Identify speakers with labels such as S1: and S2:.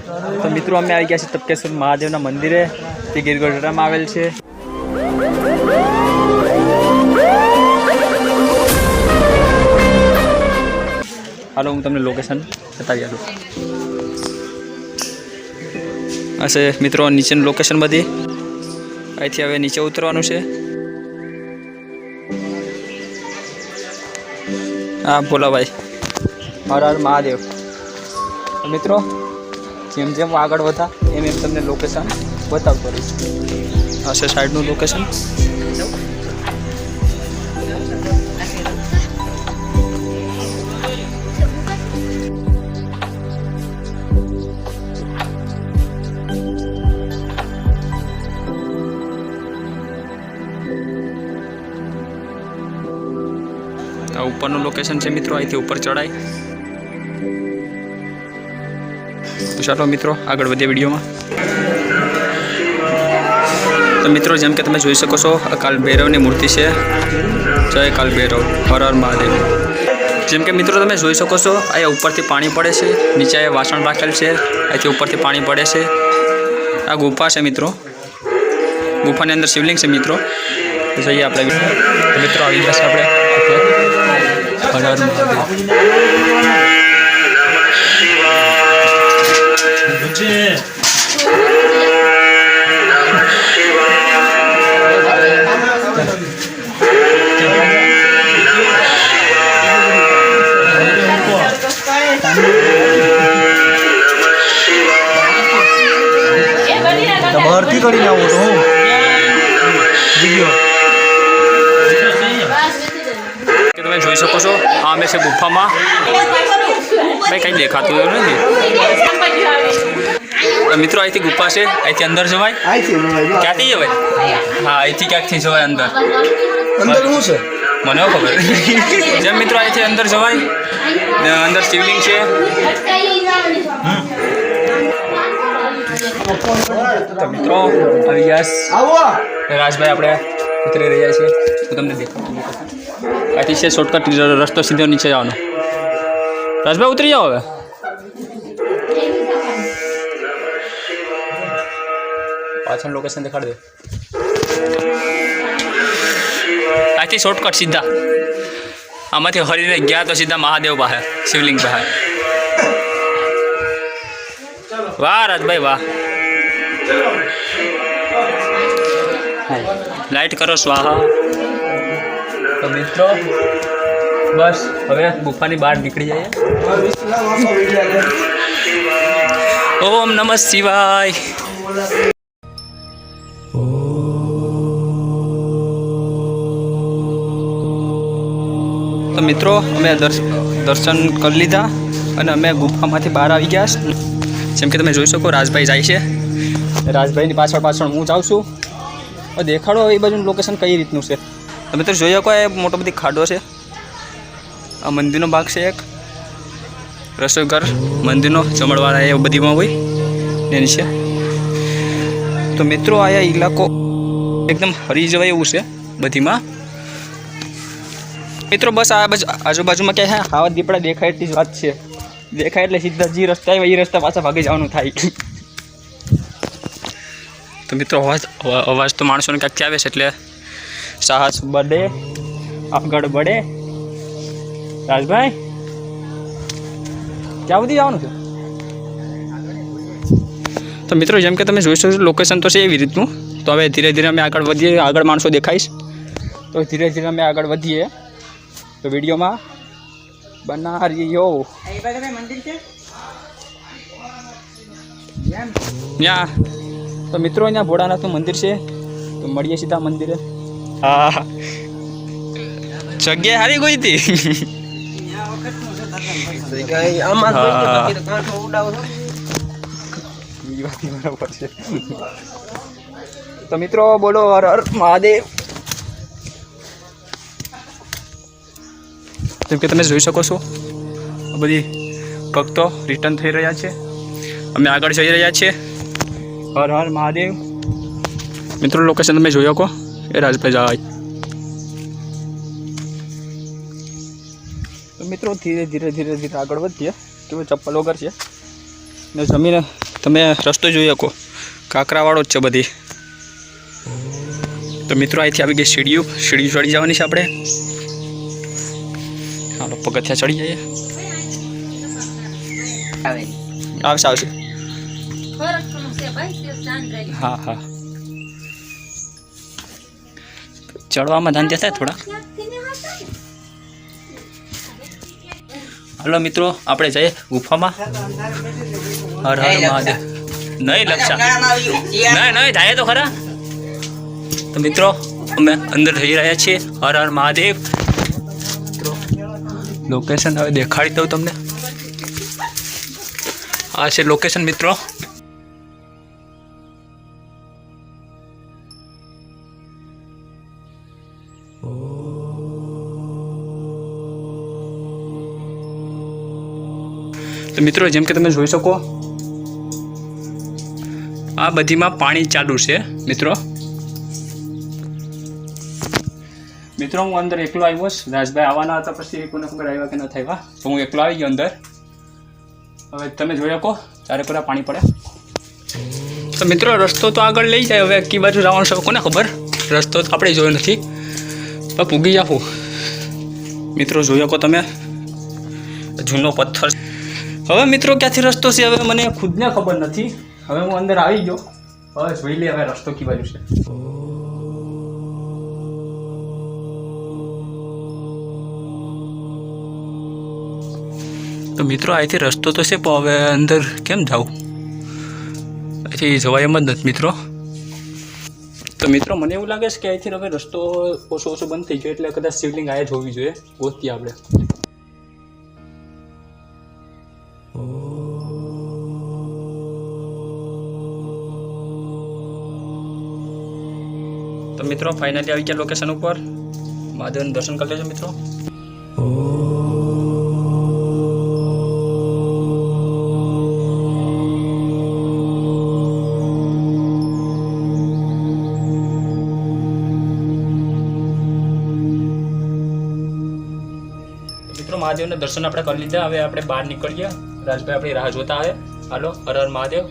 S1: तो मित्रों अमे आई गया छे तपकेश्वर महादेवना मंदिरे जे ગીરગઢડામાં આવેલ છે। હાલો હું તમને લોકેશન બતાવી આલું। આ છે મિત્રો નીચેનું લોકેશન બધી। અહીંથી હવે નીચે ઉતરવાનું છે। हाँ बोला भाई हर हर महादेव। तो मित्रों जेम जेम आगळ वधा एम एम तमने लोकेशन बतावतो रहीश। आ छे साइडનું लोकेशन। ઉપરનું લોકેશન છે મિત્રો। અહીંથી ઉપર ચડાય તો ચાલો મિત્રો આગળ વધીએ વિડીયોમાં। તો મિત્રો જેમ કે તમે જોઈ શકો છો આ કાલ ભૈરવની મૂર્તિ છે। જય કાલ ભૈરવ હર હર મહાદેવ। જેમ કે મિત્રો તમે જોઈ શકો છો અહીંયા ઉપરથી પાણી પડે છે, નીચે અહીંયા વાસણ રાખેલ છે, અહીંથી ઉપરથી પાણી પડે છે। આ ગુફા છે મિત્રો। ગુફાની અંદર શિવલિંગ છે મિત્રો। તો જઈએ આપણે। તો મિત્રો આવી ગયા છે આપણે हर हर महादेव।
S2: भर्ती करी ना वो तो वीडियो
S1: તમે જોઈ શકો છો આ અમે છે ગુફામાં। ભાઈ કંઈ દેખાતું એવું નથી મિત્રો। અહીંથી ગુફા છે, અહીંથી અંદર જવાય। ક્યાંથી જવાય? હા અહીંથી ક્યાંકથી જવાય અંદર।
S2: અંદર શું છે
S1: મને ખબર। જેમ મિત્રો અહીંથી અંદર જવાય, અંદર શિવલિંગ છે। તો મિત્રો આવી ગયા રાજભાઈ આપણે ઉતરી રહ્યા છીએ। હું તમને દેખાડું। અહીંથી છે શોર્ટકટ રસ્તો સીધો નીચે જવાનો। રાજભાઈ ઉતરી જાઓ હવે। પાછળ લોકેશન દેખાડી દે। અહીંથી શોર્ટકટ સીધા આમાંથી હરીને ગયા તો સીધા મહાદેવ પાસે, શિવલિંગ પાસે। વાહ રાજભાઈ વાહ। લાઈટ કરો સ્વાહા। तो मित्रों बस હવે ગુફાની બહાર નીકળી જઈએ। ओम नमः शिवाय। तो मित्रों અમે દર્શન કરી લીધા અને અમે ગુફામાંથી બહાર આવી ગયા। જેમ કે તમે જોઈ શકો રાજભાઈ જાય છે। રાજભાઈની પાછળ પાછળ હું જાઉં છું। દેખાડો એ બાજુનું લોકેશન કઈ રીતનું છે। તમે તો જોઈ શકો એ મોટો બધી ખાડો છે। આ મંદિરનો ભાગ છે એક, રસોઈ ઘર મંદિરનો જમણવાળા એ બધીમાં હોય એની છે। તો મિત્રો આ ઇલાકો એકદમ હરી જવાય એવું છે બધીમાં। મિત્રો બસ આ આજુબાજુમાં ક્યાંય આવા દીપડા દેખાય એટલી જ વાત છે। દેખાય એટલે સીધા જે રસ્તા આવે એ રસ્તા પાછા ભાગી જવાનું થાય। તો મિત્રો અવાજ તો માણસોને ક્યાંકથી આવે છે એટલે સાહસ बढ़े આગળ बढ़े। રાજભાઈ ક્યાં સુધી જવાનું છે? તો મિત્રો જેમ કે તમે જોઈ શકો લોકેશન તો છે એવી રીતનું। તો હવે ધીરે ધીરે અમે આગળ વધીએ। આગળ માણસો દેખાઈશ તો ધીરે ધીરે અમે આગળ વધીએ। તો વિડીયોમાં બના રહીયો। ત્યાં તો મિત્રો અહીંયા ભોળાનાથનું મંદિર છે। તો મળીએ સીધા મંદિરે। हाँ जगह हारी गई थी। तो मित्रों बोलो हर हर महादेव। જેમ કે તમે જોઈ શકો છો બધી ભક્તો રિટર્ન થઈ રહ્યા છે। અમે આગળ જઈ રહ્યા છીએ। હર હર મહાદેવ। મિત્રો લોકેશન તમે જોઈ શકો એ રાજભાઈ જાય। तो मित्रों धीरे धीरे धीरे धीरे આગળ વધીએ। તો ચપ્પલ વગર છે ને જમીને તમે રસ્તો જોઈ શકો, કાંકરાવાળો જ છે બધી. તો મિત્રો અહીંથી આવી ગઈ સીડીઓ ચડી જવાની છે આપણે. હાલો પગથિયા ચડી જઈએ. આવશે. હા હા, ચડવામાં ધ્યાન થાય થોડા. હાલો મિત્રો આપણે જઈએ ગુફામાં. હર હર મહાદેવ. નહીં લક્ષા નહીં જાય તો ખરા. તો મિત્રો અમે અંદર જઈ રહ્યા છીએ. હર હર મહાદેવ. લોકેશન હવે દેખાડી દઉં તમને. આ છે લોકેશન મિત્રો. તો મિત્રો જેમ કે તમે જોઈ શકો આ બધીમાં પાણી ચાલુ છે મિત્રો. હું અંદર એકલો આવ્યો છું. રાજભાઈ આવવાના હતા, પછી કોને ખબર આવ્યા કે ન થયા, તો હું એકલો આવી ગયો અંદર. હવે તમે જોઈ શકો ચારે પૂરા પાણી પડે. તો મિત્રો રસ્તો તો આગળ લઈ જાય. હવે કી બાજુ જવાનું છે કોને ખબર, રસ્તો તો આપણે જોયો નથી. પણ પૂગી જાઉં મિત્રો. જોઈ શકો તમે જૂનો પથ્થર. હવે મિત્રો ક્યાંથી રસ્તો છે હવે મને ખુદને ખબર નથી. હવે હું અંદર આવી ગયો. હવે જોઈ લે હવે રસ્તો કી બાજુ છે. તો મિત્રો અહીંથી રસ્તો તો છે, પણ હવે અંદર કેમ જાઉં, અહીંથી જવાય એમ જ નથી મિત્રો. તો મિત્રો મને એવું લાગે છે કે અહીંથી હવે રસ્તો ઓછો બંધ થઈ ગયો, એટલે કદાચ શિવલિંગ આયા જોવી જોઈએ. ગોતીએ આપણે. તો મિત્રો ફાઇનલી આવી ગયા લોકેશન ઉપર. મહાદેવનું દર્શન કરી લેજો મિત્રો. મહાદેવના દર્શન આપણે કરી લીધા. હવે આપણે બહાર નીકળીએ. રાજભાઈ આપણી રાહ જોતા આવે. હાલો હર હર મહાદેવ.